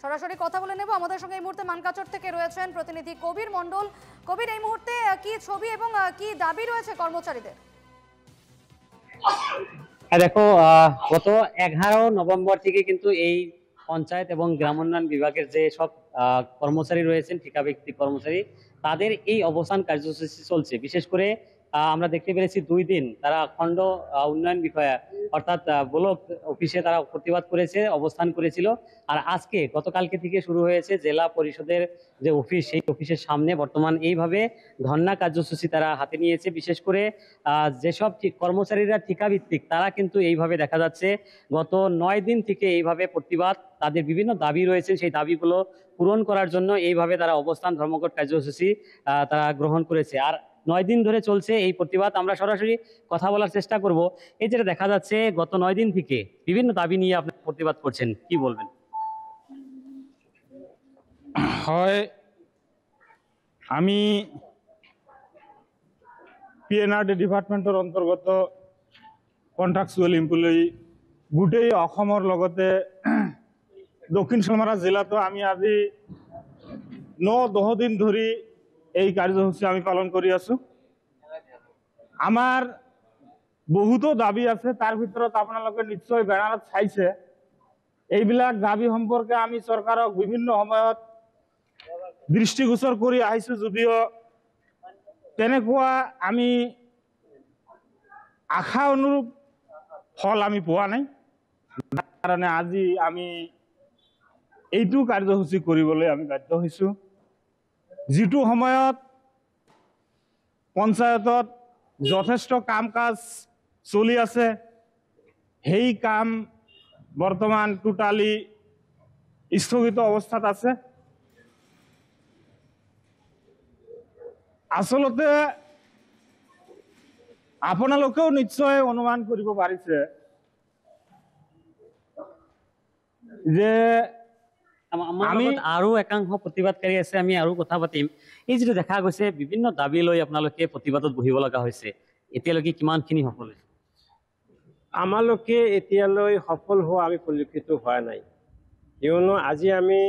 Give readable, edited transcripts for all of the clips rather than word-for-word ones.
সরাসরি কথা বলে নেব। আমাদের সঙ্গে এই মুহূর্তে মানকাচর থেকে রয়েছেন প্রতিনিধি কবির মণ্ডল। কবির, এই মুহূর্তে কি ছবি এবং কি দাবি রয়েছে কর্মচারীদের? দেখো, গত 11 নভেম্বর থেকে কিন্তু এই পঞ্চায়েত এবং গ্রাম উন্নয়ন বিভাগের যে সব কর্মচারী রয়েছেন, ঠিকাভিত্তিক কর্মচারী, তাদের এই অবস্থান কার্যসূচি চলছে। বিশেষ করে আমরা দেখতে পেরেছি 2 দিন তারা খণ্ড উন্নয়ন বিষয়া অর্থাৎ ব্লক অফিসে তারা প্রতিবাদ করেছে, অবস্থান করেছিল। আর আজকে গতকালকে থেকে শুরু হয়েছে জেলা পরিষদের যে অফিস, সেই অফিসের সামনে বর্তমান এইভাবে ধর্ণা কার্যসূচি তারা হাতে নিয়েছে। বিশেষ করে যেসব কর্মচারীরা ঠিকাভিত্তিক, তারা কিন্তু এইভাবে দেখা যাচ্ছে গত 9 দিন থেকে এইভাবে প্রতিবাদ, তাদের বিভিন্ন দাবি রয়েছে, সেই দাবিগুলো পূরণ করার জন্য এইভাবে তারা অবস্থান ধর্মঘট কার্যসূচি তারা গ্রহণ করেছে। আর 9 দিন ধরে চলছে এই প্রতিবাদ। আমরা সরাসরি কথা বলার চেষ্টা করব। এই যেটা দেখা যাচ্ছে গত 9 দিন থেকে বিভিন্ন দাবি নিয়ে আপনি প্রতিবাদ করছেন, কি বলবেন? হয়, আমি পিএনআরডি ডিপার্টমেন্টের অন্তর্গত কন্ট্ৰাকচুৱেল এমপ্লয়ি গোটেই অসমৰ লগতে দক্ষিণ চামৰা জিলাতো আমি আজি 9-10 দিন ধৰি এই কাৰ্যসূচী আমি পালন কৰি আছো। আমাৰ বহুতো দাবী আছে, তাৰ ভিতৰত আপোনালোকে নিশ্চয় বেনাৰত চাইছে। এইবিলাক দাবী সম্পৰ্কে আমি চৰকাৰক বিভিন্ন সময়ত দৃষ্টিগোচৰ কৰি আহিছো, যদিও তেনেকুৱা আমি আশা অনুৰূপ ফল আমি পোৱা নাই। কাৰণে আজি আমি এইটো কাৰ্যসূচী কৰিবলৈ আমি বাধ্য হৈছো। যিটো সময়ত পঞ্চায়তত যথেষ্ট কাম কাজ চলি আছে, সেই কাম বৰ্তমান টোটালি স্থগিত অৱস্থাত আছে। আচলতে আপোনালোকেও নিশ্চয় অনুমান কৰিব পাৰিছে যে আমি আৰু একাংশ প্ৰতিবাদকাৰী আছে, আমি আৰু কথা পাতিম। এই যেটা দেখা গৈছে বিভিন্ন দাবী লৈ আপোনালোকে প্ৰতিবাদত বহিব লগা হৈছে, এতিয়ালৈকে কিমানখিনি সফল হৈছে? আমালোকে এতিয়ালৈ সফল হোৱা আমি পৰিলক্ষিত হোৱা নাই, কিয়নো আজি আমি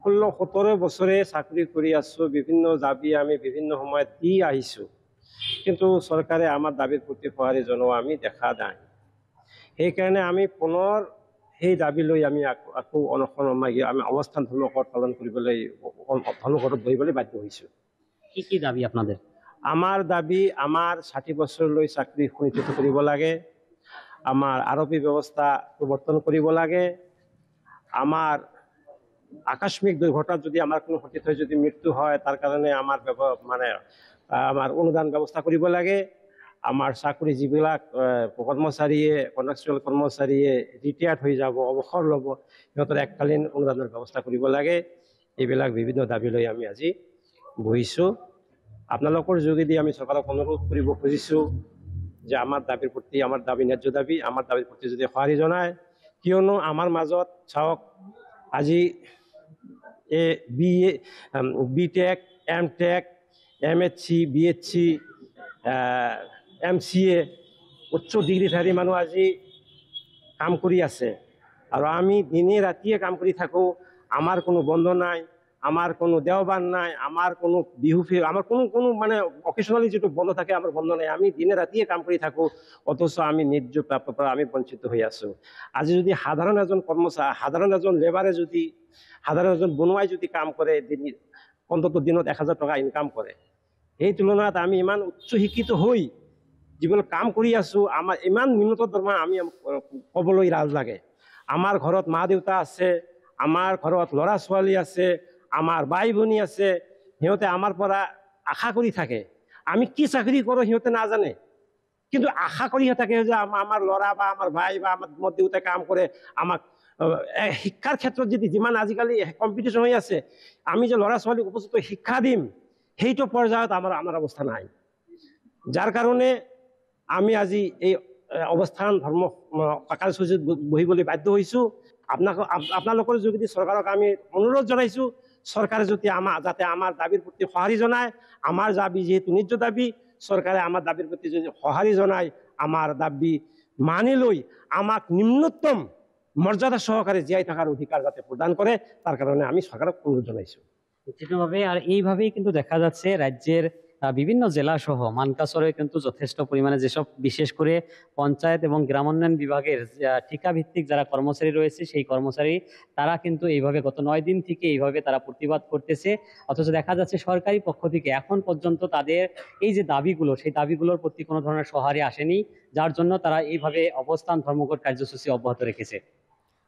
16-17 বছৰে চাকৰি কৰি আছো। বিভিন্ন দাবী আমি বিভিন্ন সময়ত দি আহিছো, কিন্তু চৰকাৰে আমাৰ দাবীৰ প্ৰতি সঁহাৰি জনোৱা আমি দেখা নাই। সেইকাৰণে আমি পুনৰ সেই দাবী লৈ আমি আকৌ অনশন আমি অৱস্থান ধৰ্মঘট পালন কৰিবলৈ, ধৰ্মঘটত বহিবলৈ বাধ্য হৈছো। কি কি দাবী আপনাদেৰ? আমাৰ দাবী, আমাৰ 60 বছৰলৈ চাকৰি সুনিশ্চিত কৰিব লাগে, আমাৰ আৰক্ষী ব্যৱস্থা প্ৰৱৰ্তন কৰিব লাগে, আমাৰ আকস্মিক দুৰ্ঘটনাত যদি আমাৰ কোনো সতীৰ্থ যদি মৃত্যু হয়, তাৰ কাৰণে আমাৰ আমাৰ অনুদান ব্যৱস্থা কৰিব লাগে। আমাৰ চাকৰি যিবিলাক কৰ্মচাৰীয়ে, কন্ট্ৰাকচুৱেল কৰ্মচাৰীয়ে ৰিটায়াৰ্ড হৈ যাব, অৱসৰ ল'ব, সিহঁতৰ এককালীন অনুদানৰ ব্যৱস্থা কৰিব লাগে। এইবিলাক বিভিন্ন দাবী লৈ আমি আজি বহিছোঁ। আপোনালোকৰ যোগেদি আমি চৰকাৰক অনুৰোধ কৰিব খুজিছো যে আমাৰ দাবীৰ প্ৰতি, আমাৰ দাবী ন্যায্য দাবী, আমাৰ দাবীৰ প্ৰতি যদি সঁহাৰি জনায়। কিয়নো আমাৰ মাজত চাওক, আজি বিটেক, এমটেক, এমএসচি, বিএসচি, এমচিএ উচ্চ ডিগ্ৰীধাৰী মানুহ আজি কাম কৰি আছে, আৰু আমি দিনে ৰাতিয়ে কাম কৰি থাকোঁ। আমাৰ কোনো বন্ধ নাই, আমাৰ কোনো দেওবাৰ নাই, আমাৰ কোনো বিহু, আমাৰ কোনো মানে অকেশনালি যিটো বন্ধ থাকে, আমাৰ বন্ধ নাই। আমি দিনে ৰাতিয়ে কাম কৰি থাকোঁ, অথচ আমি ন্যায্য প্ৰাপ্যৰ পৰা আমি বঞ্চিত হৈ আছো। আজি যদি সাধাৰণ এজন কৰ্মচাৰী, সাধাৰণ এজন লেবাৰে যদি, সাধাৰণ এজন বনুৱাই যদি কাম কৰে, অন্তত দিনত 1000 টকা ইনকাম কৰে, সেই তুলনাত আমি ইমান উচ্চ শিক্ষিত হৈ যিবিলাক কাম কৰি আছো, আমাৰ ইমান নিম্নত দৰমহা আমি ক'বলৈ লাজ লাগে। আমাৰ ঘৰত মা দেউতা আছে, আমাৰ ঘৰত ল'ৰা ছোৱালী আছে, আমাৰ বাই ভনী আছে, সিহঁতে আমাৰ পৰা আশা কৰি থাকে। আমি কি চাকৰি কৰোঁ সিহঁতে নাজানে, কিন্তু আশা কৰি থাকে যে আমাৰ ল'ৰা বা আমাৰ ভাই বা আমাৰ দেউতাই কাম কৰে। আমাক শিক্ষাৰ ক্ষেত্ৰত যদি যিমান আজিকালি কম্পিটিশ্যন হৈ আছে, আমি যে ল'ৰা ছোৱালীক উপযুক্ত শিক্ষা দিম, সেইটো পৰ্যায়ত আমাৰ অৱস্থা নাই। যাৰ কাৰণে আমি আজি এই অৱস্থান ধৰ্ম কাৰ্যসূচীত বহিবলৈ বাধ্য হৈছোঁ। আপোনালোকৰ যোগেদি চৰকাৰক আমি অনুৰোধ জনাইছোঁ, চৰকাৰে যাতে আমাৰ দাবীৰ প্ৰতি সঁহাৰি জনায়। আমাৰ দাবী যিহেতু ন্যায্য দাবী, চৰকাৰে আমাৰ দাবীৰ প্ৰতি যদি সঁহাৰি জনায়, আমাৰ দাবী মানি লৈ আমাক নিম্নতম মর্যাদা সহকারে জিয়াই থাকার অধিকার যাতে প্রদান করে, তার কারণে আমি সরকারকে অনুরোধ জানাইছি। নিশ্চিতভাবে আর এইভাবেই কিন্তু দেখা যাচ্ছে রাজ্যের বিভিন্ন জেলা সহ মানকাচরে কিন্তু যথেষ্ট পরিমাণে যেসব বিশেষ করে পঞ্চায়েত এবং গ্রামোন্নয়ন বিভাগের ঠিকা ভিত্তিক যারা কর্মচারী রয়েছে সেই কর্মচারী তারা কিন্তু এইভাবে গত 9 দিন থেকে এইভাবে তারা প্রতিবাদ করতেছে, অথচ দেখা যাচ্ছে সরকারি পক্ষ থেকে এখন পর্যন্ত তাদের এই যে দাবিগুলো সেই দাবিগুলোর প্রতি কোনো ধরনের সহারে আসেনি, যার জন্য তারা এইভাবে অবস্থান ধর্মঘট কার্যসূচি অব্যাহত রেখেছে।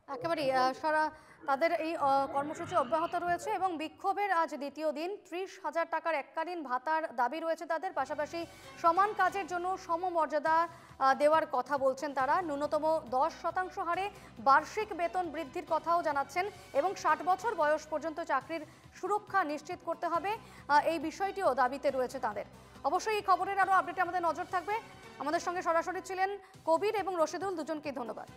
একেবারেই সারা তাদের এই কর্মসূচি অব্যাহত রয়েছে এবং বিক্ষোভের আজ দ্বিতীয় দিন। 30,000 টাকার এককালীন ভাতার দাবি রয়েছে তাদের, পাশাপাশি সমান কাজের জন্য সমমর্যাদা দেওয়ার কথা বলছেন তারা। ন্যূনতম 10% হারে বার্ষিক বেতন বৃদ্ধির কথাও জানাচ্ছেন এবং 60 বছর বয়স পর্যন্ত চাকরির সুরক্ষা নিশ্চিত করতে হবে, এই বিষয়টিও দাবিতে রয়েছে তাদের। অবশ্যই এই খবরের আরও আপডেটে আমাদের নজর থাকবে। আমাদের সঙ্গে সরাসরি ছিলেন কবির এবং রশিদুল, দুজনকেই ধন্যবাদ।